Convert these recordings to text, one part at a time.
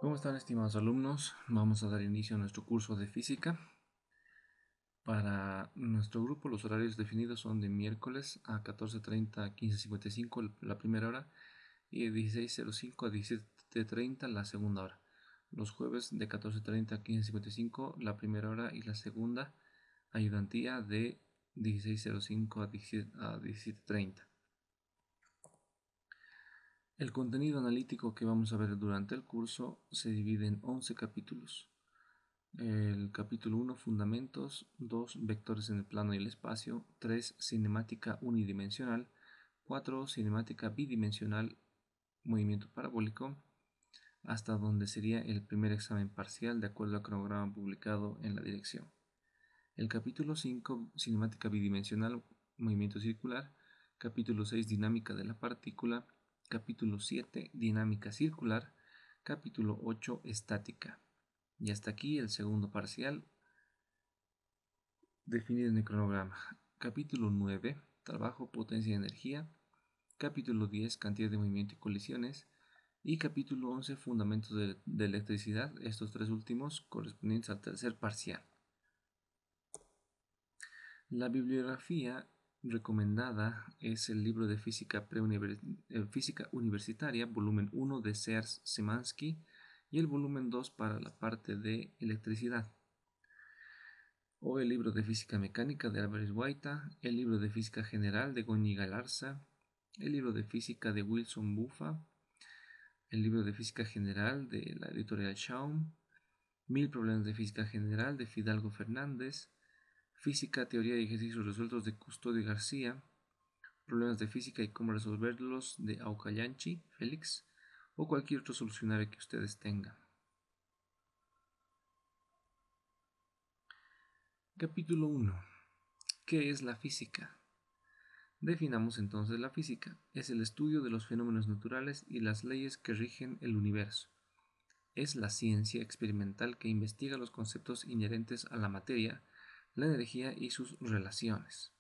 ¿Cómo están, estimados alumnos? Vamos a dar inicio a nuestro curso de física. Para nuestro grupo, los horarios definidos son de miércoles a 14:30 a 15:55 la primera hora y de 16:05 a 17:30 la segunda hora. Los jueves de 14:30 a 15:55 la primera hora y la segunda ayudantía de 16:05 a 17:30. El contenido analítico que vamos a ver durante el curso se divide en 11 capítulos. El capítulo 1, Fundamentos; 2, Vectores en el plano y el espacio; 3, Cinemática unidimensional; 4, Cinemática bidimensional, movimiento parabólico, hasta donde sería el primer examen parcial de acuerdo al cronograma publicado en la dirección. El capítulo 5, Cinemática bidimensional, movimiento circular; capítulo 6, Dinámica de la partícula; capítulo 7, Dinámica circular; capítulo 8, Estática. Y hasta aquí el segundo parcial definido en el cronograma. Capítulo 9, Trabajo, potencia y energía; capítulo 10, Cantidad de movimiento y colisiones; y capítulo 11, Fundamentos de electricidad, estos tres últimos correspondientes al tercer parcial. La bibliografía recomendada es el libro de Física Universitaria, volumen 1 de Serge-Szymanski, y el volumen 2 para la parte de electricidad, o el libro de Física Mecánica de Álvarez Guaita, el libro de Física General de Goñi Galarza, el libro de Física de Wilson Buffa, el libro de Física General de la editorial Schaum, Mil problemas de física general de Fidalgo Fernández, Física, teoría y ejercicios resueltos de Custodio García, Problemas de física y cómo resolverlos de Aucayanchi Félix, o cualquier otro solucionario que ustedes tengan. Capítulo 1. ¿Qué es la física? Definamos entonces la física. Es el estudio de los fenómenos naturales y las leyes que rigen el universo. Es la ciencia experimental que investiga los conceptos inherentes a la materia, la energía y sus relaciones.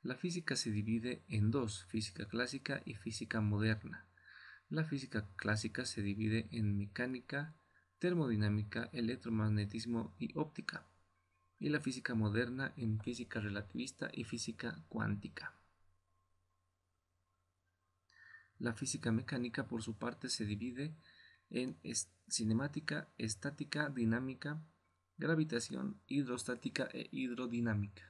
La física se divide en dos: física clásica y física moderna. La física clásica se divide en mecánica, termodinámica, electromagnetismo y óptica, y la física moderna en física relativista y física cuántica. La física mecánica, por su parte, se divide en cinemática, estática, dinámica, gravitación, hidrostática e hidrodinámica.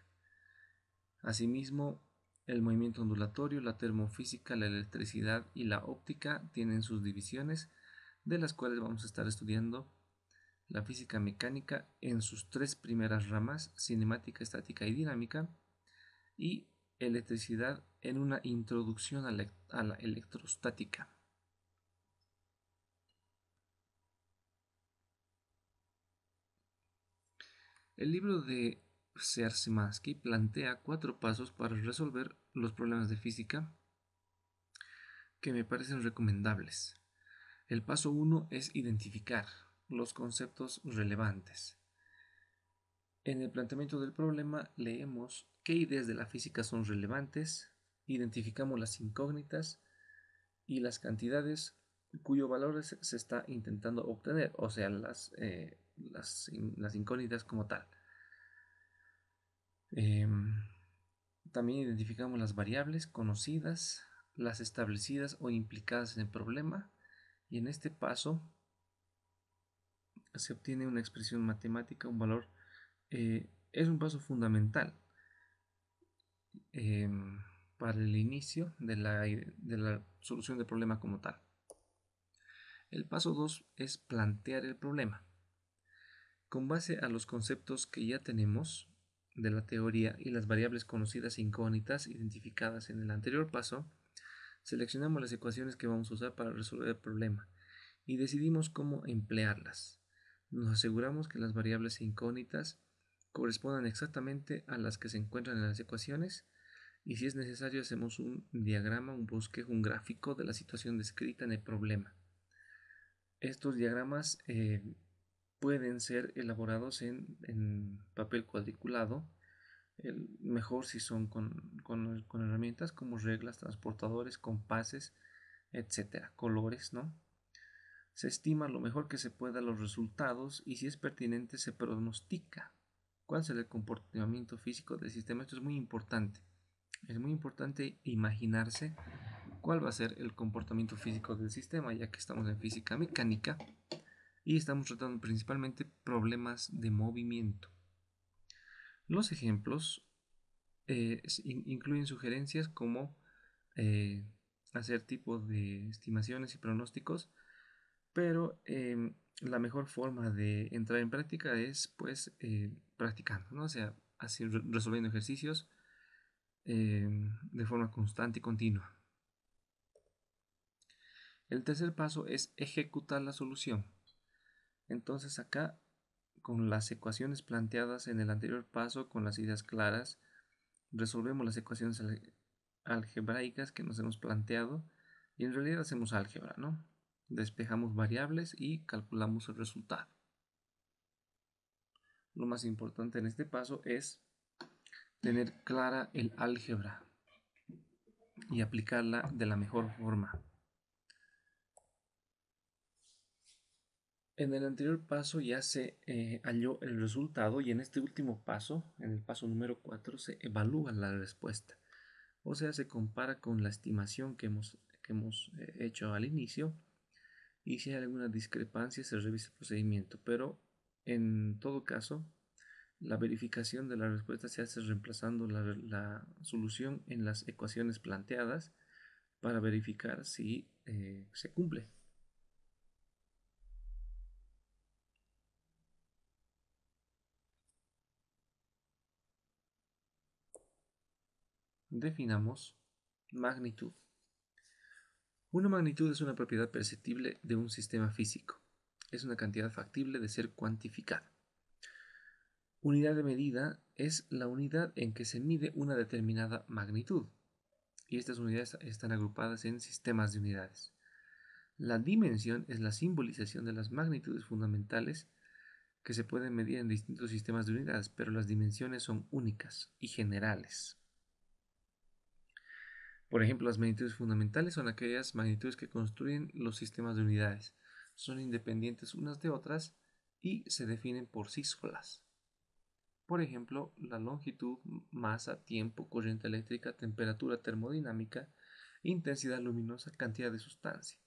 Asimismo, el movimiento ondulatorio, la termofísica, la electricidad y la óptica tienen sus divisiones, de las cuales vamos a estar estudiando la física mecánica en sus tres primeras ramas: cinemática, estática y dinámica, y electricidad en una introducción a la electrostática. El libro de Serge-Szymanski plantea 4 pasos para resolver los problemas de física que me parecen recomendables. El paso 1 es identificar los conceptos relevantes. En el planteamiento del problema leemos qué ideas de la física son relevantes, identificamos las incógnitas y las cantidades cuyo valor se está intentando obtener, o sea, las incógnitas como tal. También identificamos las variables conocidas, las establecidas o implicadas en el problema, y en este paso se obtiene una expresión matemática, un valor. Es un paso fundamental eh, para el inicio de la solución del problema como tal. El paso 2 es plantear el problema. Con base a los conceptos que ya tenemos de la teoría y las variables conocidas e incógnitas identificadas en el anterior paso, seleccionamos las ecuaciones que vamos a usar para resolver el problema y decidimos cómo emplearlas. Nos aseguramos que las variables e incógnitas correspondan exactamente a las que se encuentran en las ecuaciones, y si es necesario hacemos un diagrama, un bosquejo, un gráfico de la situación descrita en el problema. Estos diagramas pueden ser elaborados en papel cuadriculado, mejor si son con herramientas como reglas, transportadores, compases, etcétera, colores, ¿no? Se estima lo mejor que se pueda los resultados y si es pertinente se pronostica cuál será el comportamiento físico del sistema. Esto es muy importante. Es muy importante imaginarse cuál va a ser el comportamiento físico del sistema, ya que estamos en física mecánica y estamos tratando principalmente problemas de movimiento. Los ejemplos incluyen sugerencias como eh, hacer tipo de estimaciones y pronósticos, pero la mejor forma de entrar en práctica es pues practicando, ¿no? O sea, así resolviendo ejercicios de forma constante y continua. El tercer paso es ejecutar la solución. Entonces acá, con las ecuaciones planteadas en el anterior paso, con las ideas claras, resolvemos las ecuaciones algebraicas que nos hemos planteado y en realidad hacemos álgebra, ¿no? Despejamos variables y calculamos el resultado. Lo más importante en este paso es tener clara el álgebra y aplicarla de la mejor forma. En el anterior paso ya se halló el resultado y en este último paso, en el paso número 4, se evalúa la respuesta. O sea, se compara con la estimación que hemos hecho al inicio y si hay alguna discrepancia se revisa el procedimiento. Pero en todo caso, la verificación de la respuesta se hace reemplazando la solución en las ecuaciones planteadas para verificar si se cumple. Definamos magnitud. Una magnitud es una propiedad perceptible de un sistema físico. Es una cantidad factible de ser cuantificada. Unidad de medida es la unidad en que se mide una determinada magnitud. Y estas unidades están agrupadas en sistemas de unidades. La dimensión es la simbolización de las magnitudes fundamentales que se pueden medir en distintos sistemas de unidades, pero las dimensiones son únicas y generales. Por ejemplo, las magnitudes fundamentales son aquellas magnitudes que construyen los sistemas de unidades. Son independientes unas de otras y se definen por sí solas. Por ejemplo, la longitud, masa, tiempo, corriente eléctrica, temperatura termodinámica, intensidad luminosa, cantidad de sustancia.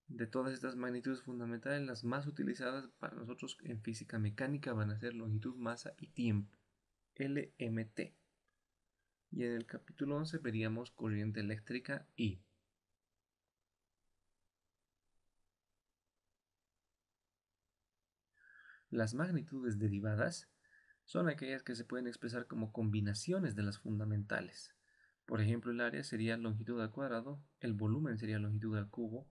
De todas estas magnitudes fundamentales, las más utilizadas para nosotros en física mecánica van a ser longitud, masa y tiempo, LMT. Y en el capítulo 11 veríamos corriente eléctrica I. Las magnitudes derivadas son aquellas que se pueden expresar como combinaciones de las fundamentales. Por ejemplo, el área sería longitud al cuadrado, el volumen sería longitud al cubo,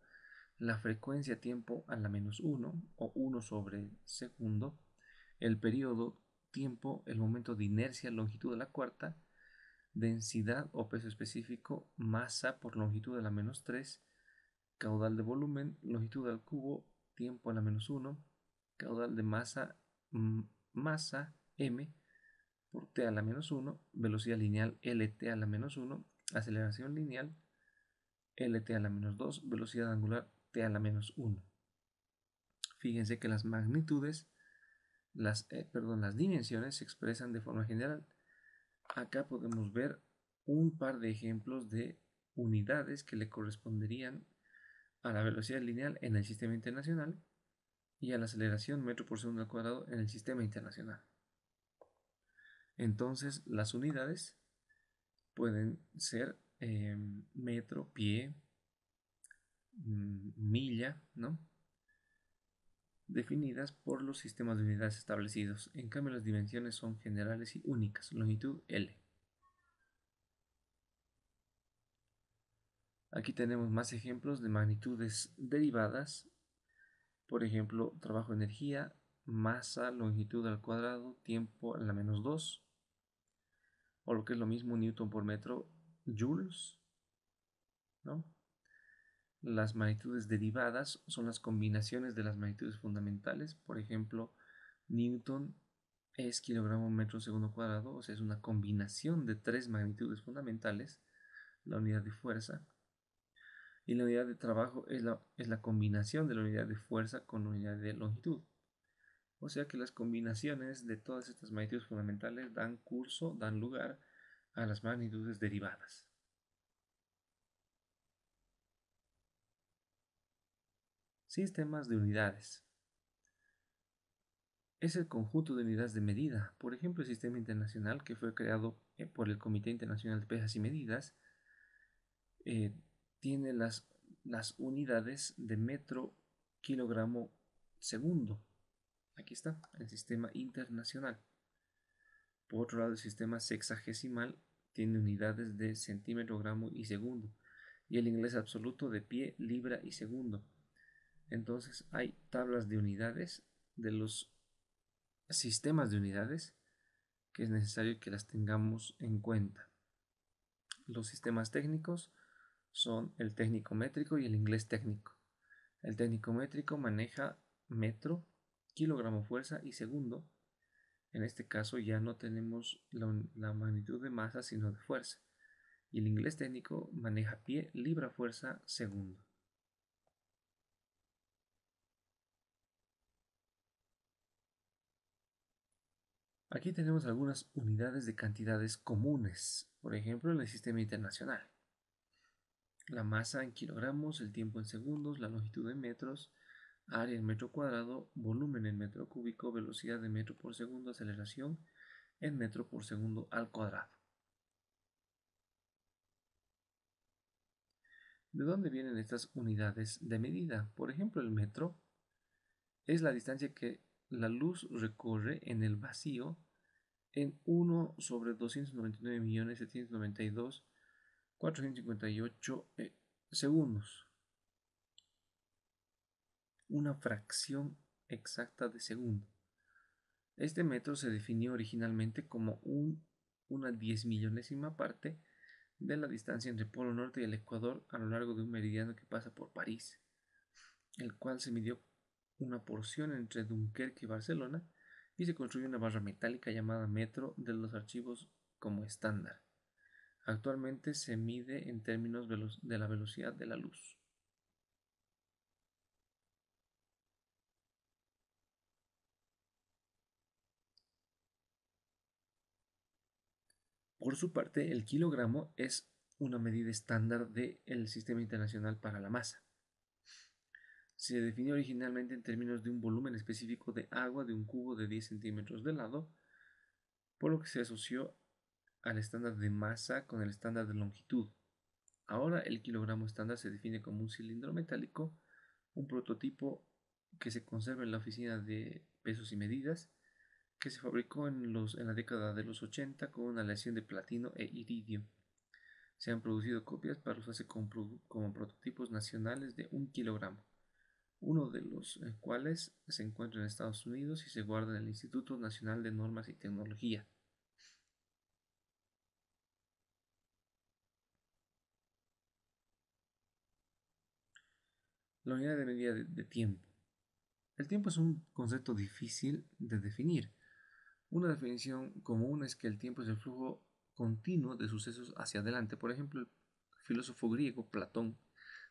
la frecuencia tiempo a la menos 1 o 1 sobre segundo, el periodo tiempo, el momento de inercia, longitud a la cuarta, densidad o peso específico, masa por longitud a la menos 3, caudal de volumen, longitud al cubo, tiempo a la menos 1, caudal de masa, masa m por t a la menos 1, velocidad lineal lt a la menos 1, aceleración lineal lt a la menos 2, velocidad angular t a la menos 1. Fíjense que las magnitudes, las dimensiones se expresan de forma general. Acá podemos ver un par de ejemplos de unidades que le corresponderían a la velocidad lineal en el sistema internacional y a la aceleración metro por segundo al cuadrado en el sistema internacional. Entonces, las unidades pueden ser metro, pie, milla, ¿no? Definidas por los sistemas de unidades establecidos. En cambio, las dimensiones son generales y únicas. Longitud L. Aquí tenemos más ejemplos de magnitudes derivadas. Por ejemplo, trabajo, energía, masa, longitud al cuadrado, tiempo a la menos 2. O lo que es lo mismo, newton por metro, joules, ¿no? Las magnitudes derivadas son las combinaciones de las magnitudes fundamentales. Por ejemplo, newton es kilogramo metro segundo cuadrado, o sea, es una combinación de tres magnitudes fundamentales, la unidad de fuerza. Y la unidad de trabajo es la combinación de la unidad de fuerza con la unidad de longitud. O sea que las combinaciones de todas estas magnitudes fundamentales dan lugar a las magnitudes derivadas. Sistemas de unidades. Es el conjunto de unidades de medida. Por ejemplo, el Sistema Internacional, que fue creado por el Comité Internacional de Pesas y Medidas, eh, tiene las unidades de metro, kilogramo, segundo. Aquí está, el Sistema Internacional. Por otro lado, el Sistema Sexagesimal tiene unidades de centímetro, gramo y segundo. Y el inglés absoluto de pie, libra y segundo. Entonces hay tablas de unidades de los sistemas de unidades que es necesario que las tengamos en cuenta. Los sistemas técnicos son el técnico métrico y el inglés técnico. El técnico métrico maneja metro, kilogramo fuerza y segundo. En este caso ya no tenemos la magnitud de masa sino de fuerza. Y el inglés técnico maneja pie, libra, fuerza, segundo. Aquí tenemos algunas unidades de cantidades comunes, por ejemplo en el sistema internacional. La masa en kilogramos, el tiempo en segundos, la longitud en metros, área en metro cuadrado, volumen en metro cúbico, velocidad en metro por segundo, aceleración en metro por segundo al cuadrado. ¿De dónde vienen estas unidades de medida? Por ejemplo, el metro es la distancia que la luz recorre en el vacío en 1 sobre 299.792.458 segundos. Una fracción exacta de segundo. Este metro se definió originalmente como una 10.000.000ª parte de la distancia entre el Polo Norte y el Ecuador a lo largo de un meridiano que pasa por París, el cual se midió una porción entre Dunkerque y Barcelona y se construyó una barra metálica llamada metro de los archivos como estándar. Actualmente se mide en términos de la velocidad de la luz. Por su parte, el kilogramo es una medida estándar del Sistema Internacional para la Masa. Se definió originalmente en términos de un volumen específico de agua de un cubo de 10 centímetros de lado, por lo que se asoció al estándar de masa con el estándar de longitud. Ahora el kilogramo estándar se define como un cilindro metálico, un prototipo que se conserva en la oficina de pesos y medidas, que se fabricó en la década de los 80 con una aleación de platino e iridio. Se han producido copias para usarse como prototipos nacionales de 1 kilogramo, uno de los cuales se encuentra en Estados Unidos y se guarda en el Instituto Nacional de Normas y Tecnología. La unidad de medida de tiempo. El tiempo es un concepto difícil de definir. Una definición común es que el tiempo es el flujo continuo de sucesos hacia adelante. Por ejemplo, el filósofo griego Platón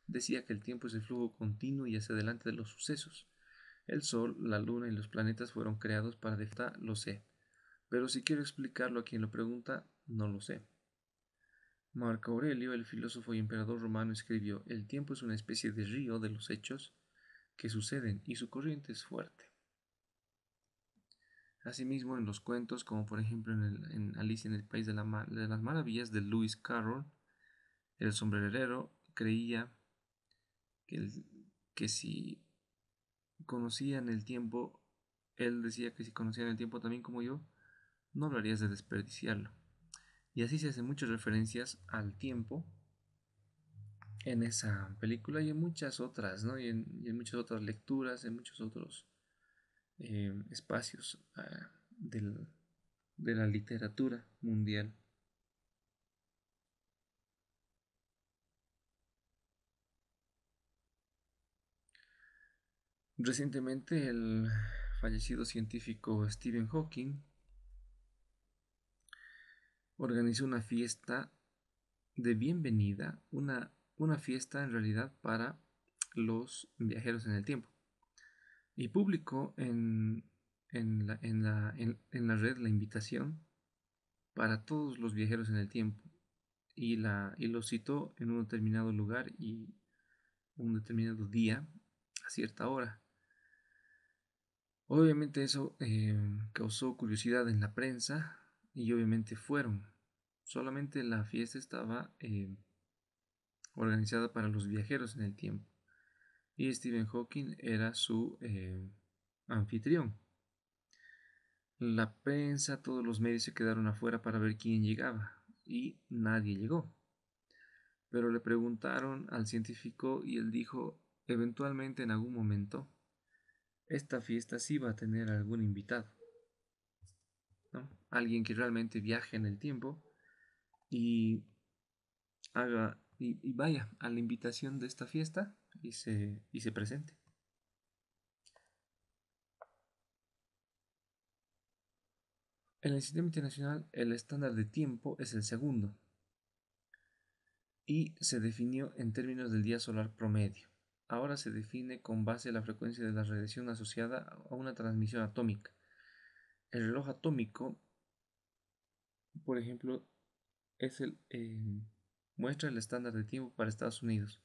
decía que el tiempo es el flujo continuo y hacia adelante de los sucesos. El Sol, la Luna y los planetas fueron creados para definir, lo sé. Pero si quiero explicarlo a quien lo pregunta, no lo sé. Marco Aurelio, el filósofo y emperador romano, escribió: el tiempo es una especie de río de los hechos que suceden y su corriente es fuerte. Asimismo, en los cuentos, como por ejemplo en Alicia en el País de las Maravillas de Lewis Carroll, el sombrerero creía que, que si conocían el tiempo, él decía que si conocían el tiempo también como yo, no lo harías de desperdiciarlo. Y así se hacen muchas referencias al tiempo en esa película y en muchas otras, ¿no? Y en muchas otras lecturas, en muchos otros espacios de la literatura mundial. Recientemente el fallecido científico Stephen Hawking organizó una fiesta de bienvenida, una una fiesta en realidad para los viajeros en el tiempo y publicó en la red la invitación para todos los viajeros en el tiempo y lo citó en un determinado lugar y un determinado día a cierta hora. Obviamente eso causó curiosidad en la prensa y obviamente fueron. Solamente la fiesta estaba organizada para los viajeros en el tiempo y Stephen Hawking era su anfitrión. La prensa, todos los medios se quedaron afuera para ver quién llegaba y nadie llegó. Pero le preguntaron al científico y él dijo, eventualmente en algún momento, esta fiesta sí va a tener algún invitado, ¿no? Alguien que realmente viaje en el tiempo y y vaya a la invitación de esta fiesta y se presente. En el sistema internacional, el estándar de tiempo es el segundo y se definió en términos del día solar promedio. Ahora se define con base en la frecuencia de la radiación asociada a una transmisión atómica. El reloj atómico, por ejemplo, muestra el estándar de tiempo para Estados Unidos,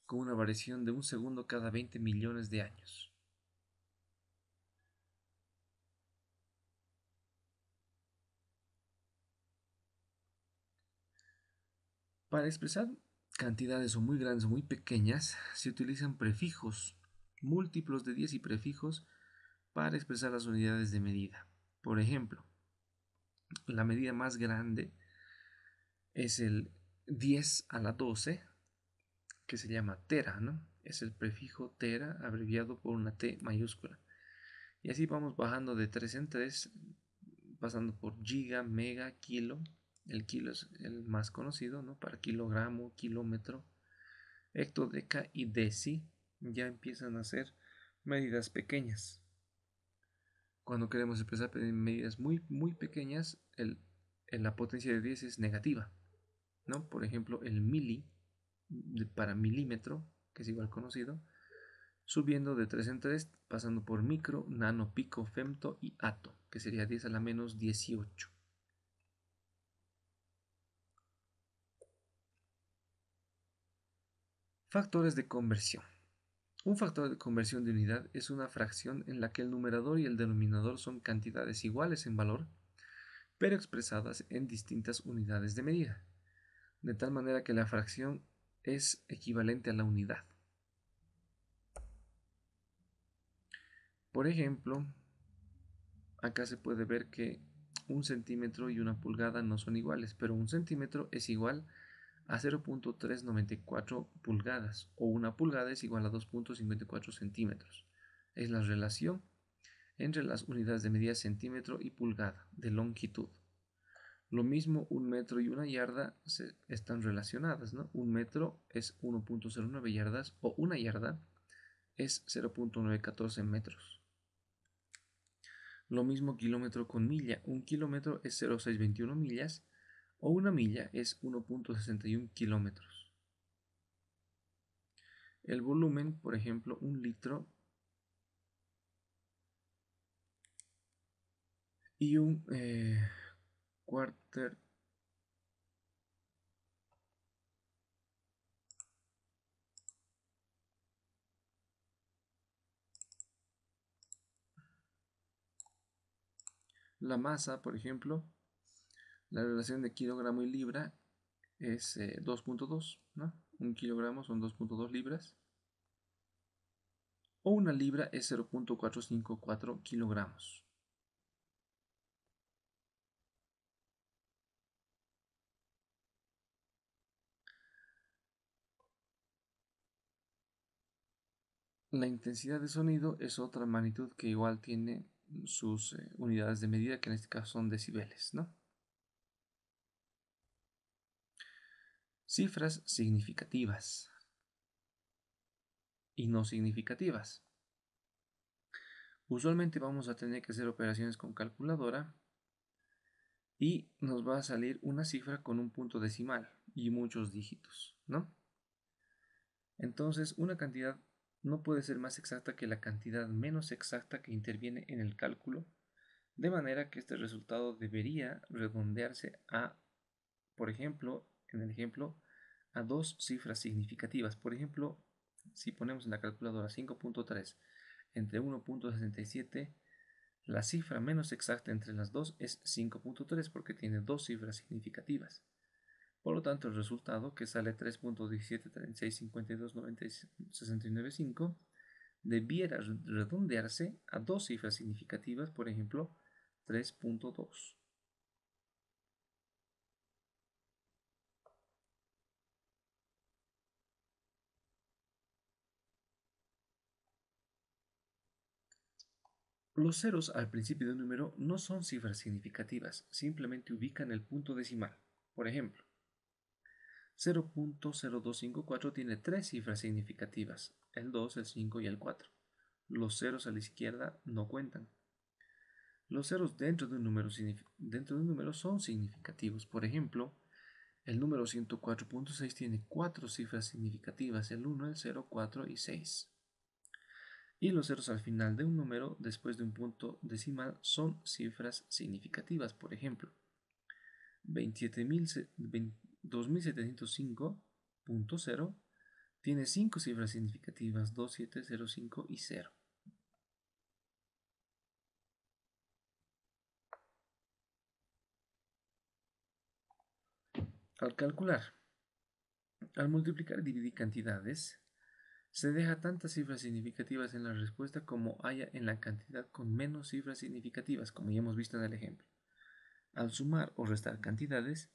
con una variación de un segundo cada 20 millones de años. Para expresar cantidades o muy grandes o muy pequeñas, se utilizan prefijos, múltiplos de 10 y prefijos para expresar las unidades de medida. Por ejemplo, la medida más grande es el 10 a la 12, que se llama tera, ¿no? Es el prefijo tera abreviado por una T mayúscula. Y así vamos bajando de 3 en 3, pasando por giga, mega, kilo. El kilo es el más conocido, ¿no? Para kilogramo, kilómetro, hectodeca y deci. Ya empiezan a ser medidas pequeñas. Cuando queremos expresar medidas muy pequeñas, la potencia de 10 es negativa, ¿no? Por ejemplo, el mili para milímetro, que es igual conocido, subiendo de 3 en 3, pasando por micro, nano, pico, femto y ato, que sería 10 a la menos 18. Factores de conversión. Un factor de conversión de unidad es una fracción en la que el numerador y el denominador son cantidades iguales en valor, pero expresadas en distintas unidades de medida, de tal manera que la fracción es equivalente a la unidad. Por ejemplo, acá se puede ver que un centímetro y una pulgada no son iguales, pero un centímetro es igual a 0.394 pulgadas o una pulgada es igual a 2.54 centímetros. Es la relación entre las unidades de medida centímetro y pulgada de longitud. Lo mismo un metro y una yarda están relacionadas, ¿no? Un metro es 1.09 yardas o una yarda es 0.914 metros. Lo mismo kilómetro con milla. Un kilómetro es 0.621 millas o una milla es 1.61 kilómetros. El volumen, por ejemplo, un litro y un quarter. La masa, por ejemplo, la relación de kilogramo y libra es 2.2, ¿no? Un kilogramo son 2.2 libras. O una libra es 0.454 kilogramos. La intensidad de sonido es otra magnitud que igual tiene sus unidades de medida, que en este caso son decibeles, ¿no? Cifras significativas y no significativas. Usualmente vamos a tener que hacer operaciones con calculadora y nos va a salir una cifra con un punto decimal y muchos dígitos, ¿no? Entonces, una cantidad no puede ser más exacta que la cantidad menos exacta que interviene en el cálculo, de manera que este resultado debería redondearse a, por ejemplo, en el ejemplo, a dos cifras significativas. Por ejemplo, si ponemos en la calculadora 5.3 entre 1.67, la cifra menos exacta entre las dos es 5.3 porque tiene dos cifras significativas. Por lo tanto, el resultado, que sale 3.1736529069.5, debiera redondearse a dos cifras significativas, por ejemplo, 3.2. Los ceros al principio de un número no son cifras significativas, simplemente ubican el punto decimal. Por ejemplo, 0.0254 tiene tres cifras significativas, el 2, el 5 y el 4. Los ceros a la izquierda no cuentan. Los ceros dentro de un número son significativos. Por ejemplo, el número 104.6 tiene cuatro cifras significativas, el 1, el 0, 4 y 6. Y los ceros al final de un número, después de un punto decimal, son cifras significativas. Por ejemplo, 2705.0 tiene cinco cifras significativas, 2, 7, 0, 5 y 0. Al calcular, al multiplicar y dividir cantidades, se deja tantas cifras significativas en la respuesta como haya en la cantidad con menos cifras significativas, como ya hemos visto en el ejemplo. Al sumar o restar cantidades,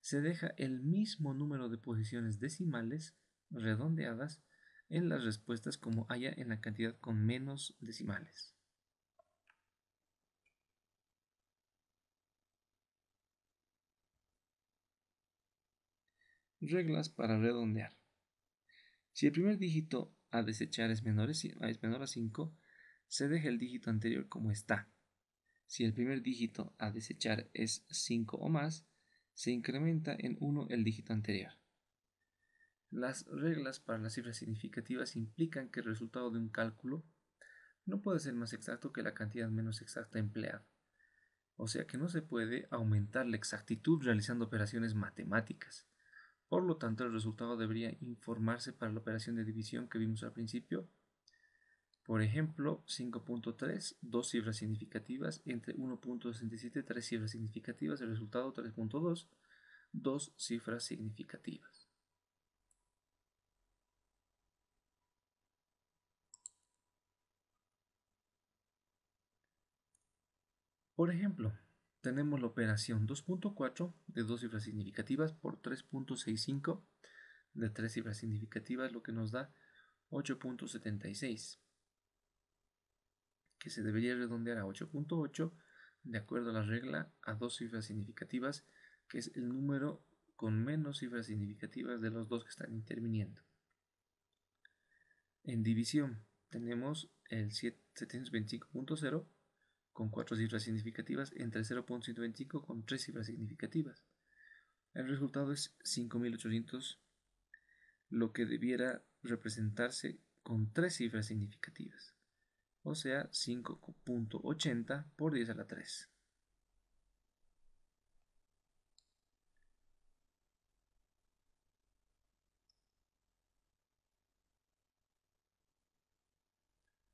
se deja el mismo número de posiciones decimales redondeadas en las respuestas como haya en la cantidad con menos decimales. Reglas para redondear. Si el primer dígito a desechar es menor a 5, se deja el dígito anterior como está. Si el primer dígito a desechar es 5 o más, se incrementa en 1 el dígito anterior. Las reglas para las cifras significativas implican que el resultado de un cálculo no puede ser más exacto que la cantidad menos exacta empleada. O sea que no se puede aumentar la exactitud realizando operaciones matemáticas. Por lo tanto, el resultado debería informarse para la operación de división que vimos al principio. Por ejemplo, 5.3, dos cifras significativas, entre 1.67, tres cifras significativas, el resultado 3.2, dos cifras significativas. Por ejemplo, tenemos la operación 2.4 de dos cifras significativas por 3.65 de tres cifras significativas, lo que nos da 8.76, que se debería redondear a 8.8 de acuerdo a la regla a dos cifras significativas, que es el número con menos cifras significativas de los dos que están interviniendo. En división tenemos el 725.0 con cuatro cifras significativas entre 0.125 con tres cifras significativas. El resultado es 5800, lo que debiera representarse con tres cifras significativas, o sea 5.80 por 10 a la 3.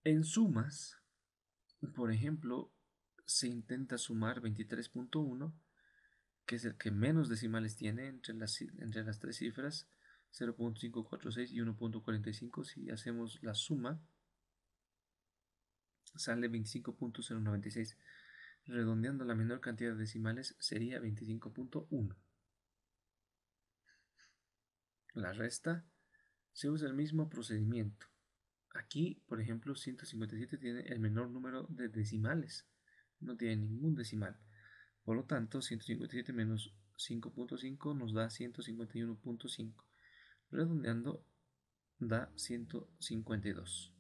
En sumas, por ejemplo, se intenta sumar 23.1, que es el que menos decimales tiene entre las tres cifras, 0.546 y 1.45. Si hacemos la suma, sale 25.096. Redondeando la menor cantidad de decimales sería 25.1. La resta se usa el mismo procedimiento. Aquí, por ejemplo, 157 tiene el menor número de decimales. No tiene ningún decimal. Por lo tanto, 157 menos 5.5 nos da 151.5. Redondeando da 152.